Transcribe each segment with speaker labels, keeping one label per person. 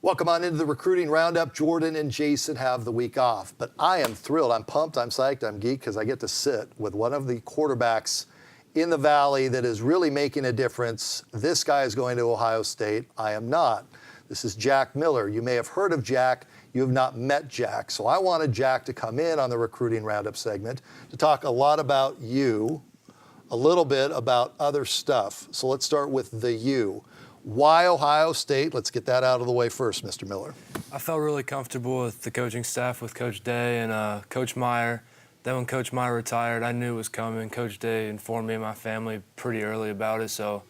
Speaker 1: Welcome on into the recruiting roundup. Jordan and Jason have the week off, but I am thrilled. I'm pumped. I'm psyched. I'm geeked because I get to sit with one of the quarterbacks in the Valley that is really making a difference. This guy is going to Ohio State. I am not. This is Jack Miller. You may have heard of Jack. You have not met Jack. So I wanted Jack to come in on the recruiting roundup segment to talk a lot about you, a little bit about other stuff. So let's start with the you. Why Ohio State? Let's get that out of the way first, Mr. Miller.
Speaker 2: I felt really comfortable with the coaching staff, with Coach Day and Coach Meyer. Then when Coach Meyer retired, I knew it was coming. Coach Day informed me and my family pretty early about it, so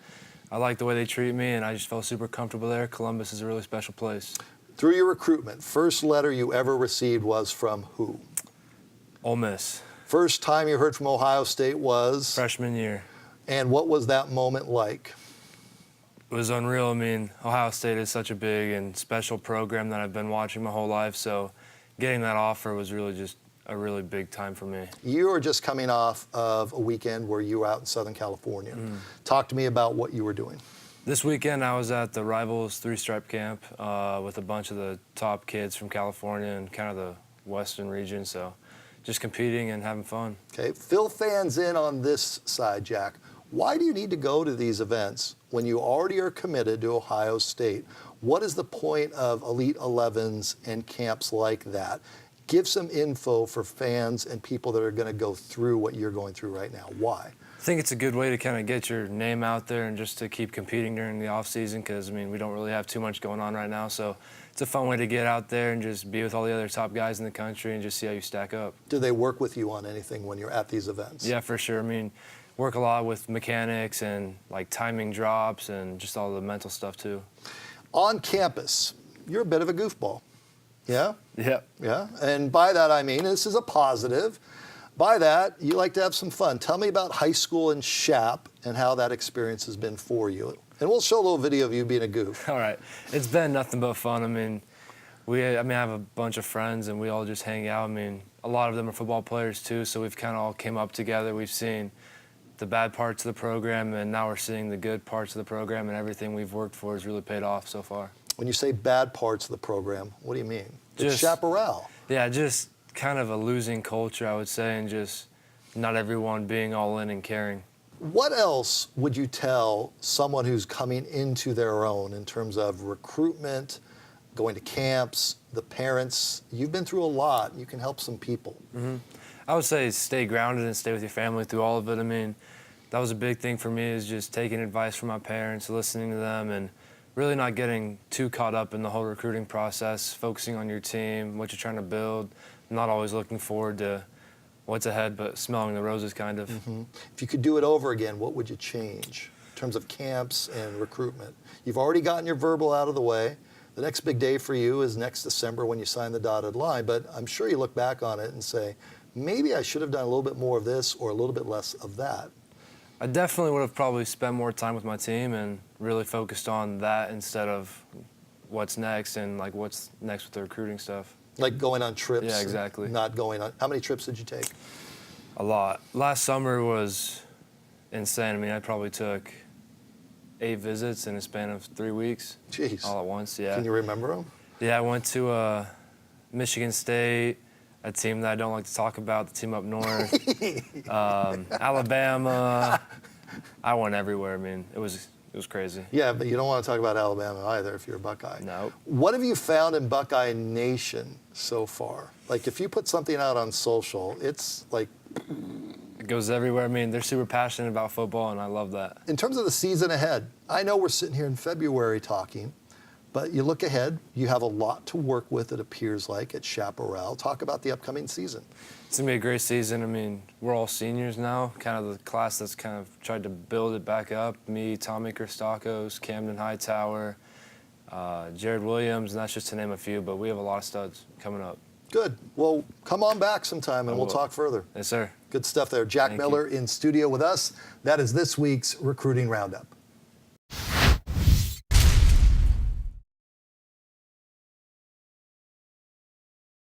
Speaker 2: I like the way they treat me, and I just felt super comfortable there. Columbus is a really special place.
Speaker 1: Through your recruitment, first letter you ever received was from who?
Speaker 2: Ole Miss.
Speaker 1: First time you heard from Ohio State was?
Speaker 2: Freshman year.
Speaker 1: And what was that moment like?
Speaker 2: It was unreal. I mean, Ohio State is such a big and special program that I've been watching my whole life, so getting that offer was really just a really big time for me.
Speaker 1: You were just coming off of a weekend where you were out in Southern California. Talk to me about what you were doing.
Speaker 2: This weekend I was at the Rivals three-stripe camp with a bunch of the top kids from California and kind of the western region, so just competing and having fun.
Speaker 1: Okay, fill fans in on this side, Jack. Why do you need to go to these events when you already are committed to Ohio State? What is the point of Elite 11s and camps like that? Give some info for fans and people that are going to go through what you're going through right now. Why?
Speaker 2: I think it's a good way to kind of get your name out there and just to keep competing during the off season because, I mean, we don't really have too much going on right now. So it's a fun way to get out there and just be with all the other top guys in the country and just see how you stack up.
Speaker 1: Do they work with you on anything when you're at these events?
Speaker 2: Yeah, for sure. I mean, work a lot with mechanics and like timing drops and just all the mental stuff too.
Speaker 1: On campus, you're a bit of a goofball. Yeah?
Speaker 2: Yep.
Speaker 1: Yeah. And by that I mean, this is a positive. By that, you like to have some fun. Tell me about high school in Shap and how that experience has been for you. And we'll show a little video of you being a goof.
Speaker 2: All right. It's been nothing but fun. I mean, I have a bunch of friends and we all just hang out. I mean, a lot of them are football players too, so we've kind of all came up together. We've seen the bad parts of the program, and now we're seeing the good parts of the program, and everything we've worked for has really paid off so far.
Speaker 1: When you say bad parts of the program, what do you mean? It's
Speaker 2: Just
Speaker 1: Chaparral.
Speaker 2: Yeah, just kind of a losing culture, I would say, and just not everyone being all in and caring.
Speaker 1: What else would you tell someone who's coming into their own in terms of recruitment, going to camps, the parents? You've been through a lot. You can help some people.
Speaker 2: I would say stay grounded and stay with your family through all of it. I mean, that was a big thing for me, is just taking advice from my parents, listening to them, and really not getting too caught up in the whole recruiting process, focusing on your team, what you're trying to build, not always looking forward to what's ahead, but smelling the roses kind of.
Speaker 1: If you could do it over again, what would you change in terms of camps and recruitment? You've already gotten your verbal out of the way. The next big day for you is next December when you sign the dotted line, but I'm sure you look back on it and say, maybe I should have done a little bit more of this or a little bit less of that.
Speaker 2: I definitely would have probably spent more time with my team and really focused on that instead of what's next and like what's next with the recruiting stuff.
Speaker 1: Like going on trips?
Speaker 2: Yeah, exactly.
Speaker 1: Not going on. How many trips did you take?
Speaker 2: A lot. Last summer was insane. I mean, I probably took 8 visits in a span of 3 weeks.
Speaker 1: Jeez.
Speaker 2: All at once, yeah.
Speaker 1: Can you remember them?
Speaker 2: Yeah, I went to Michigan State, a team that I don't like to talk about, the team up north, Alabama. I went everywhere. I mean, it was crazy.
Speaker 1: Yeah, but you don't want to talk about Alabama either if you're a Buckeye.
Speaker 2: No.
Speaker 1: What have you found in Buckeye Nation so far? Like, if you put something out on social, it's like...
Speaker 2: It goes everywhere. I mean, they're super passionate about football, and I love that.
Speaker 1: In terms of the season ahead, I know we're sitting here in February talking, but you look ahead, you have a lot to work with, it appears like, at Chaparral. Talk about the upcoming season.
Speaker 2: It's going to be a great season. I mean, we're all seniors now, kind of the class that's kind of tried to build it back up. Me, Tommy Christakos, Camden Hightower, Jared Williams, and that's just to name a few, but we have a lot of studs coming up.
Speaker 1: Good. Well, come on back sometime and we'll talk further.
Speaker 2: Yes, sir.
Speaker 1: Good stuff there. Jack Miller in studio with us. That is this week's Recruiting Roundup.